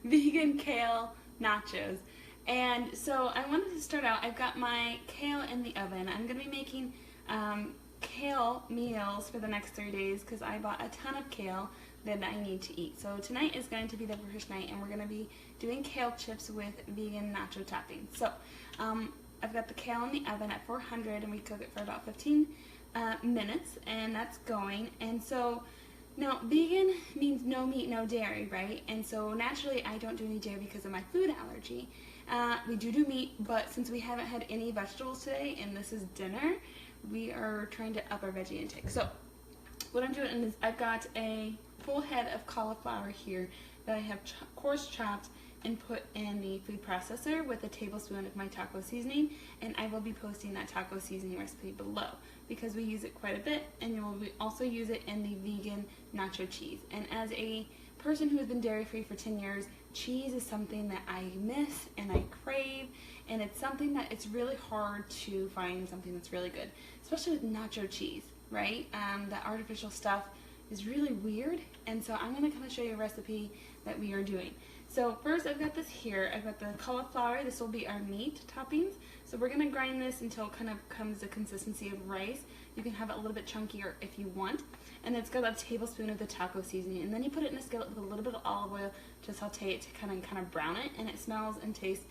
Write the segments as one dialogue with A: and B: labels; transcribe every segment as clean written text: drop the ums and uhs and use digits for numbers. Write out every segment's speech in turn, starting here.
A: Vegan kale nachos. And so I wanted to start out, I've got my kale in the oven. I'm going to be making kale meals for the next 3 days because I bought a ton of kale that I need to eat. So tonight is going to be the first night and we're going to be doing kale chips with vegan nacho toppings. So I've got the kale in the oven at 400 and we cook it for about 15 minutes and that's going. And so now, vegan means no meat, no dairy, right? And so naturally I don't do any dairy because of my food allergy. We do meat, but since we haven't had any vegetables today and this is dinner, we are trying to up our veggie intake. So what I'm doing is I've got a full head of cauliflower here that I have coarse chopped and put in the food processor with a tablespoon of my taco seasoning, and I will be posting that taco seasoning recipe below because we use it quite a bit, and you will also use it in the vegan nacho cheese. And as a person who has been dairy-free for 10 years, cheese is something that I miss and I crave, and it's something that it's really hard to find something that's really good, especially with nacho cheese, right? The artificial stuff is really weird, and so I'm going to kind of show you a recipe that we are doing. So first I've got this here, I've got the cauliflower, this will be our meat toppings. So we're going to grind this until it kind of comes the consistency of rice. You can have it a little bit chunkier if you want. And then it's got a tablespoon of the taco seasoning. And then you put it in a skillet with a little bit of olive oil to saute it to kind of brown it. And it smells and tastes,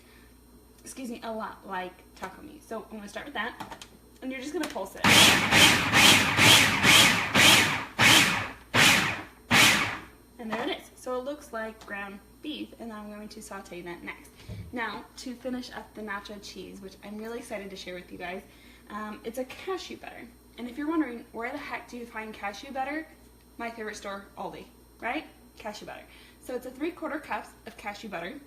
A: a lot like taco meat. So I'm going to start with that. And you're just going to pulse it. And there it is. So it looks like ground beef, and I'm going to saute that next. Now, to finish up the nacho cheese, which I'm really excited to share with you guys, it's a cashew butter. And if you're wondering, where the heck do you find cashew butter? My favorite store, Aldi, right? Cashew butter. So it's a 3/4 cups of cashew butter.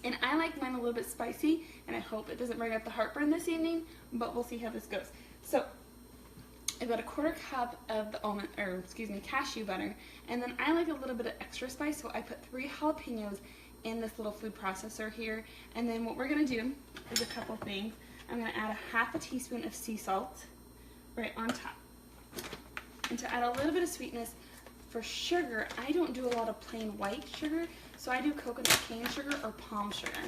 A: And I like mine a little bit spicy, and I hope it doesn't bring up the heartburn this evening, but we'll see how this goes. So I've got a 1/4 cup of the cashew butter, and then I like a little bit of extra spice, so I put 3 jalapenos in this little food processor here. And then what we're going to do is a couple things. I'm going to add a 1/2 teaspoon of sea salt right on top. And to add a little bit of sweetness for sugar, I don't do a lot of plain white sugar, so I do coconut cane sugar or palm sugar.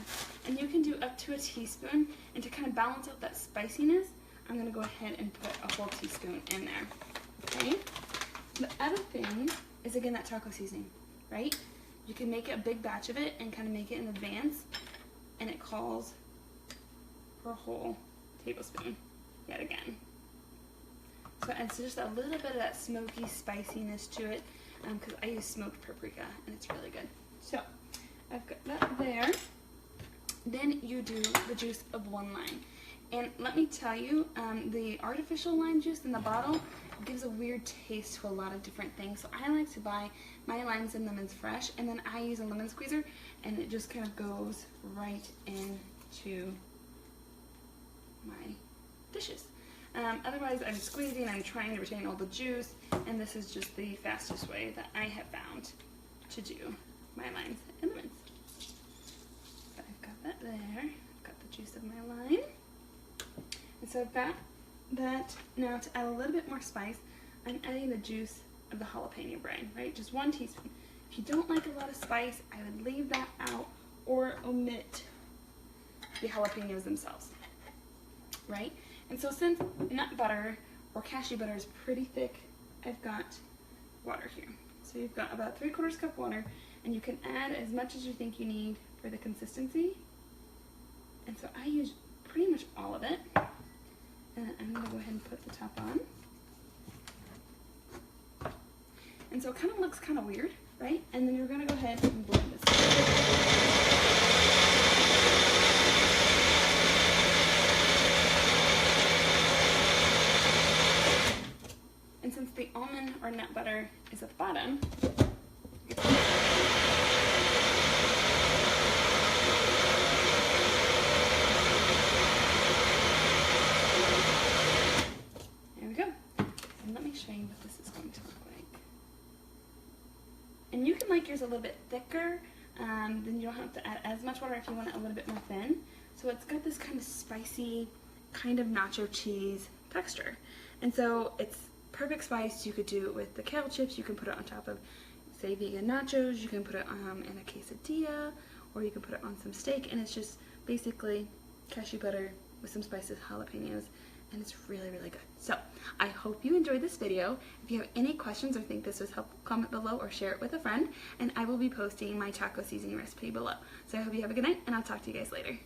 A: And you can do up to a teaspoon, and to kind of balance out that spiciness, I'm going to go ahead and put a whole teaspoon in there, okay? The other thing is, again, that taco seasoning, right? You can make a big batch of it and kind of make it in advance, and it calls for a whole tablespoon, yet again. So it adds just a little bit of that smoky spiciness to it, because I use smoked paprika, and it's really good. So I've got that there. Then you do the juice of 1 lime. And let me tell you, the artificial lime juice in the bottle gives a weird taste to a lot of different things. So I like to buy my limes and lemons fresh, and then I use a lemon squeezer, and it just kind of goes right into my dishes. Otherwise, I'm squeezing, I'm trying to retain all the juice, and this is just the fastest way that I have found to do my limes and lemons. So I've got that there. I've got the juice of my lime. And so I've got that. Now to add a little bit more spice, I'm adding the juice of the jalapeno brine, right? Just 1 teaspoon. If you don't like a lot of spice, I would leave that out or omit the jalapenos themselves, right? And so since nut butter or cashew butter is pretty thick, I've got water here. So you've got about 3/4 cup water, and you can add as much as you think you need for the consistency. And so I use pretty much all of it. And I'm going to go ahead and put the top on. And so it kind of looks kind of weird, right? And then you're going to go ahead and blend this. And since the almond or nut butter is at the bottom, show you what this is going to look like. And you can like yours a little bit thicker, then you don't have to add as much water if you want it a little bit more thin. So it's got this kind of spicy, kind of nacho cheese texture. And so it's perfect spice. You could do it with the kale chips, you can put it on top of say vegan nachos, you can put it in a quesadilla, or you can put it on some steak, and it's just basically cashew butter with some spices, jalapenos, and it's really, really good. So I hope you enjoyed this video. If you have any questions or think this was helpful, comment below or share it with a friend, and I will be posting my taco seasoning recipe below. So I hope you have a good night, and I'll talk to you guys later.